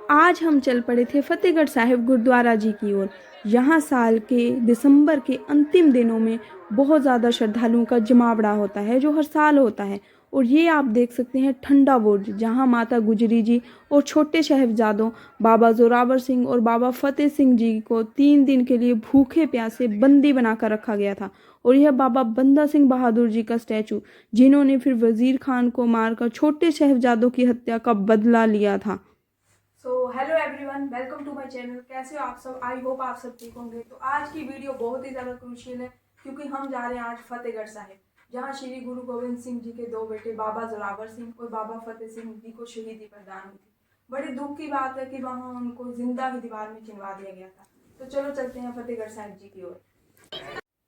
आज हम चल पड़े थे फतेहगढ़ साहिब गुरुद्वारा जी की ओर। यहाँ साल के दिसंबर के अंतिम दिनों में बहुत ज़्यादा श्रद्धालुओं का जमावड़ा होता है, जो हर साल होता है। और ये आप देख सकते हैं ठंडा बुर्ज, जहाँ माता गुजरी जी और छोटे साहिबजादों बाबा जोरावर सिंह और बाबा फतेह सिंह जी को 3 दिन के लिए भूखे प्यासे बंदी बनाकर रखा गया था। और यह बाबा बंदा सिंह बहादुर जी का स्टैचू, जिन्होंने फिर वजीर खान को मारकर छोटे साहिबजादों की हत्या का बदला लिया था। Hello everyone, welcome to my channel. कैसे हो आप सब? आई होप आप सब ठीक होंगे। तो आज की वीडियो बहुत ही ज़्यादा क्रूशियल है, क्योंकि हम जा रहे हैं आज फतेहगढ़ साहिब, जहां श्री गुरु गोविंद सिंह जी के 2 बेटे बाबा जोरावर सिंह और बाबा फतेह सिंह जी को शहीदी प्रदान हुई थी। बड़ी दुख की बात है कि वहां उनको जिंदा ही दीवार में चिनवा दिया गया था। तो चलो चलते हैं फतेहगढ़ साहिब जी की ओर।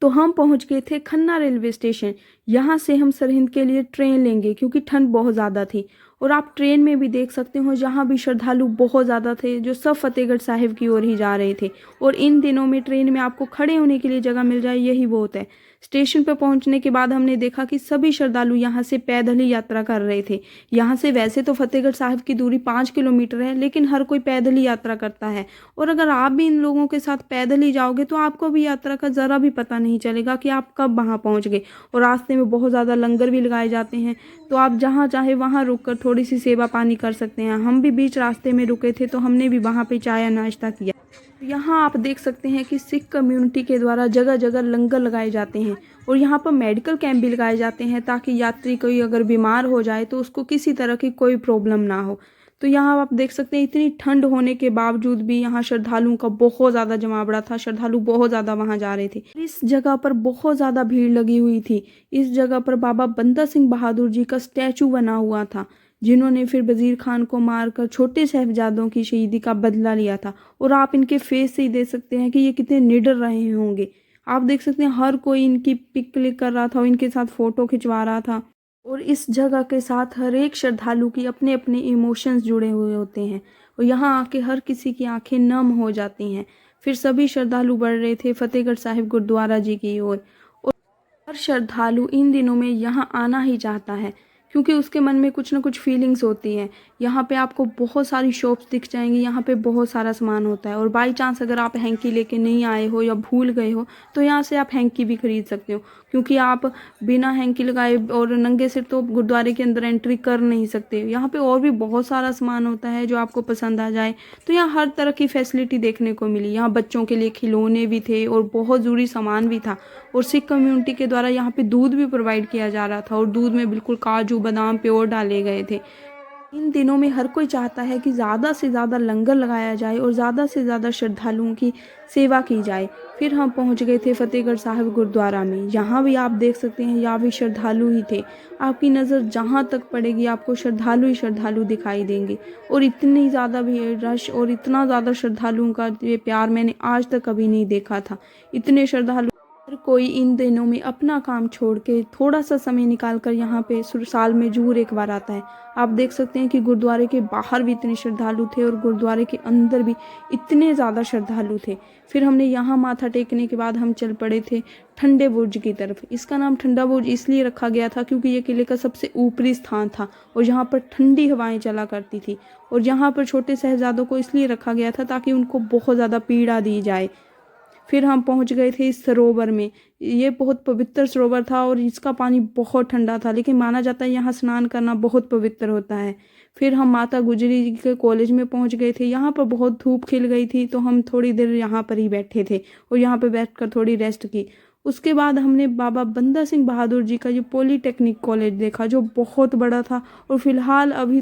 तो हम पहुंच गए थे खन्ना रेलवे स्टेशन। यहाँ से हम सरहिंद के लिए ट्रेन लेंगे, क्योंकि ठंड बहुत ज़्यादा थी। और आप ट्रेन में भी देख सकते हो, जहाँ भी श्रद्धालु बहुत ज़्यादा थे, जो सब फतेहगढ़ साहिब की ओर ही जा रहे थे। और इन दिनों में ट्रेन में आपको खड़े होने के लिए जगह मिल जाए, यही बहुत है। स्टेशन पर पहुंचने के बाद हमने देखा कि सभी श्रद्धालु यहाँ से पैदल ही यात्रा कर रहे थे। यहाँ से वैसे तो फतेहगढ़ साहिब की दूरी 5 किलोमीटर है, लेकिन हर कोई पैदल ही यात्रा करता है। और अगर आप भी इन लोगों के साथ पैदल ही जाओगे तो आपको भी यात्रा का ज़रा भी पता नहीं चलेगा कि आप कब वहाँ पहुँच गए। और रास्ते में बहुत ज़्यादा लंगर भी लगाए जाते हैं, तो आप जहाँ चाहे वहाँ रुक कर थोड़ी सी सेवा पानी कर सकते हैं। हम भी बीच रास्ते में रुके थे, तो हमने भी वहाँ पे चाय नाश्ता किया। यहाँ आप देख सकते हैं कि सिख कम्युनिटी के द्वारा जगह जगह लंगर लगाए जाते हैं। और यहाँ पर मेडिकल कैंप भी लगाए जाते हैं, ताकि यात्री कोई अगर बीमार हो जाए तो उसको किसी तरह की कोई प्रॉब्लम ना हो। तो यहाँ आप देख सकते हैं, इतनी ठंड होने के बावजूद भी यहाँ श्रद्धालुओं का बहुत ज़्यादा जमावड़ा था। श्रद्धालु बहुत ज़्यादा वहाँ जा रहे थे। इस जगह पर बहुत ज़्यादा भीड़ लगी हुई थी। इस जगह पर बाबा बंदा सिंह बहादुर जी का स्टैचू बना हुआ था, जिन्होंने फिर वजीर खान को मारकर छोटे साहिबजादों की शहीदी का बदला लिया था। और आप इनके फेस से ही देख सकते हैं कि ये कितने निडर रहे होंगे। आप देख सकते हैं हर कोई इनकी पिक क्लिक कर रहा था और इनके साथ फोटो खिंचवा रहा था। और इस जगह के साथ हर एक श्रद्धालु की अपने अपने इमोशंस जुड़े हुए होते हैं, और यहाँ आके हर किसी की आंखें नम हो जाती हैं। फिर सभी श्रद्धालु बढ़ रहे थे फतेहगढ़ साहिब गुरुद्वारा जी की ओर। और हर श्रद्धालु इन दिनों में यहाँ आना ही चाहता है, क्योंकि उसके मन में कुछ ना कुछ फीलिंग्स होती हैं। यहाँ पे आपको बहुत सारी शॉप्स दिख जाएंगी, यहाँ पे बहुत सारा सामान होता है। और बाई चांस अगर आप हैंकी लेके नहीं आए हो या भूल गए हो, तो यहाँ से आप हैंकी भी खरीद सकते हो, क्योंकि आप बिना हैंकी लगाए और नंगे सिर तो गुरुद्वारे के अंदर एंट्री कर नहीं सकते। यहाँ पे और भी बहुत सारा सामान होता है जो आपको पसंद आ जाए। तो यहाँ हर तरह की फैसिलिटी देखने को मिली। यहाँ बच्चों के लिए खिलौने भी थे और बहुत ज़रूरी सामान भी था। और सिख कम्युनिटी के द्वारा यहाँ पे दूध भी प्रोवाइड किया जा रहा था, और दूध में बिल्कुल काजू बादाम प्योर डाले गए थे। इन दिनों में हर कोई चाहता है कि ज़्यादा से ज़्यादा लंगर लगाया जाए और ज़्यादा से ज़्यादा श्रद्धालुओं की सेवा की जाए। फिर हम पहुंच गए थे फतेहगढ़ साहिब गुरुद्वारा में। यहाँ भी आप देख सकते हैं, यहाँ भी श्रद्धालु ही थे। आपकी नज़र जहाँ तक पड़ेगी आपको श्रद्धालु ही श्रद्धालु दिखाई देंगे। और इतनी ज़्यादा भी रश और इतना ज़्यादा श्रद्धालुओं का ये प्यार मैंने आज तक कभी नहीं देखा था। इतने श्रद्धालु हर कोई इन दिनों में अपना काम छोड़ के थोड़ा सा समय निकाल कर यहाँ पे साल में जरूर एक बार आता है। आप देख सकते हैं कि गुरुद्वारे के बाहर भी इतने श्रद्धालु थे और गुरुद्वारे के अंदर भी इतने ज़्यादा श्रद्धालु थे। फिर हमने यहाँ माथा टेकने के बाद हम चल पड़े थे ठंडे बुर्ज की तरफ। इसका नाम ठंडा बुर्ज इसलिए रखा गया था क्योंकि ये किले का सबसे ऊपरी स्थान था और यहाँ पर ठंडी हवाएं चला करती थी। और यहाँ पर छोटे शहजादों को इसलिए रखा गया था ताकि उनको बहुत ज़्यादा पीड़ा दी जाए। फिर हम पहुंच गए थे इस सरोवर में। ये बहुत पवित्र सरोवर था और इसका पानी बहुत ठंडा था, लेकिन माना जाता है यहाँ स्नान करना बहुत पवित्र होता है। फिर हम माता गुजरी जी के कॉलेज में पहुंच गए थे। यहाँ पर बहुत धूप खिल गई थी, तो हम थोड़ी देर यहाँ पर ही बैठे थे और यहाँ पर बैठकर थोड़ी रेस्ट की। उसके बाद हमने बाबा बंदा सिंह बहादुर जी का जो पॉलीटेक्निक कॉलेज देखा, जो बहुत बड़ा था और फिलहाल अभी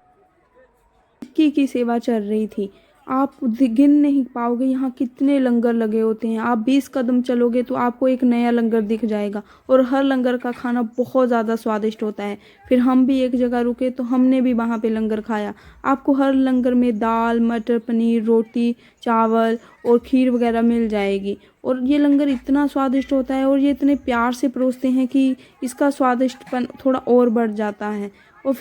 की सेवा चल रही थी। आप गिन नहीं पाओगे यहाँ कितने लंगर लगे होते हैं। आप 20 कदम चलोगे तो आपको एक नया लंगर दिख जाएगा, और हर लंगर का खाना बहुत ज़्यादा स्वादिष्ट होता है। फिर हम भी एक जगह रुके तो हमने भी वहाँ पे लंगर खाया। आपको हर लंगर में दाल, मटर पनीर, रोटी, चावल और खीर वगैरह मिल जाएगी। और ये लंगर इतना स्वादिष्ट होता है और ये इतने प्यार से परोसते हैं कि इसका स्वादिष्टपन थोड़ा और बढ़ जाता है। और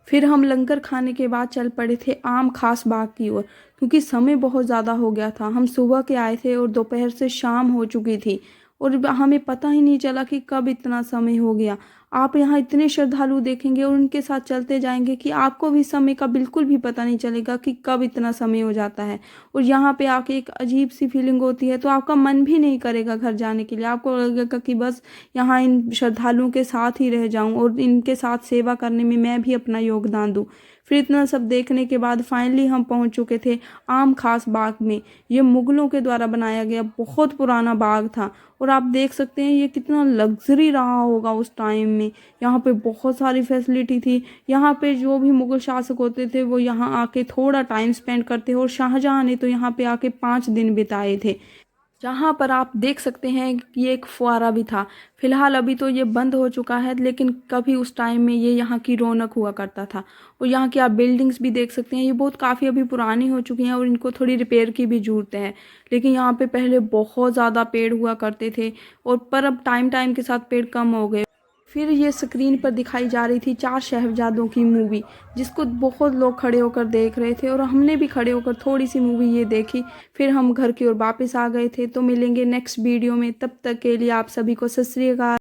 फिर हम लंगर खाने के बाद चल पड़े थे आम खास बाग की ओर, क्योंकि समय बहुत ज़्यादा हो गया था। हम सुबह के आए थे और दोपहर से शाम हो चुकी थी और हमें पता ही नहीं चला कि कब इतना समय हो गया। आप यहाँ इतने श्रद्धालु देखेंगे और उनके साथ चलते जाएंगे कि आपको भी समय का बिल्कुल भी पता नहीं चलेगा कि कब इतना समय हो जाता है। और यहाँ पे आके एक अजीब सी फीलिंग होती है, तो आपका मन भी नहीं करेगा घर जाने के लिए। आपको लगेगा कि बस यहाँ इन श्रद्धालुओं के साथ ही रह जाऊं और इनके साथ सेवा करने में मैं भी अपना योगदान दूं। फिर इतना सब देखने के बाद फाइनली हम पहुंच चुके थे आम खास बाग में। ये मुगलों के द्वारा बनाया गया बहुत पुराना बाग था और आप देख सकते हैं ये कितना लग्जरी रहा होगा उस टाइम में। यहाँ पे बहुत सारी फैसिलिटी थी। यहाँ पे जो भी मुगल शासक होते थे वो यहाँ आके थोड़ा टाइम स्पेंड करते और शाहजहां ने तो यहाँ पे आके 5 दिन बिताए थे। जहाँ पर आप देख सकते हैं कि एक फुवारा भी था। फिलहाल अभी तो ये बंद हो चुका है, लेकिन कभी उस टाइम में ये यहाँ की रौनक हुआ करता था। और यहाँ की आप बिल्डिंग्स भी देख सकते हैं, ये बहुत काफ़ी अभी पुरानी हो चुकी हैं और इनको थोड़ी रिपेयर की भी ज़रूरत है। लेकिन यहाँ पे पहले बहुत ज़्यादा पेड़ हुआ करते थे और पर अब टाइम टाइम के साथ पेड़ कम हो गए। फिर ये स्क्रीन पर दिखाई जा रही थी 4 शहजादों की मूवी, जिसको बहुत लोग खड़े होकर देख रहे थे और हमने भी खड़े होकर थोड़ी सी मूवी ये देखी। फिर हम घर की ओर वापस आ गए थे। तो मिलेंगे नेक्स्ट वीडियो में, तब तक के लिए आप सभी को सत श्री अकाल।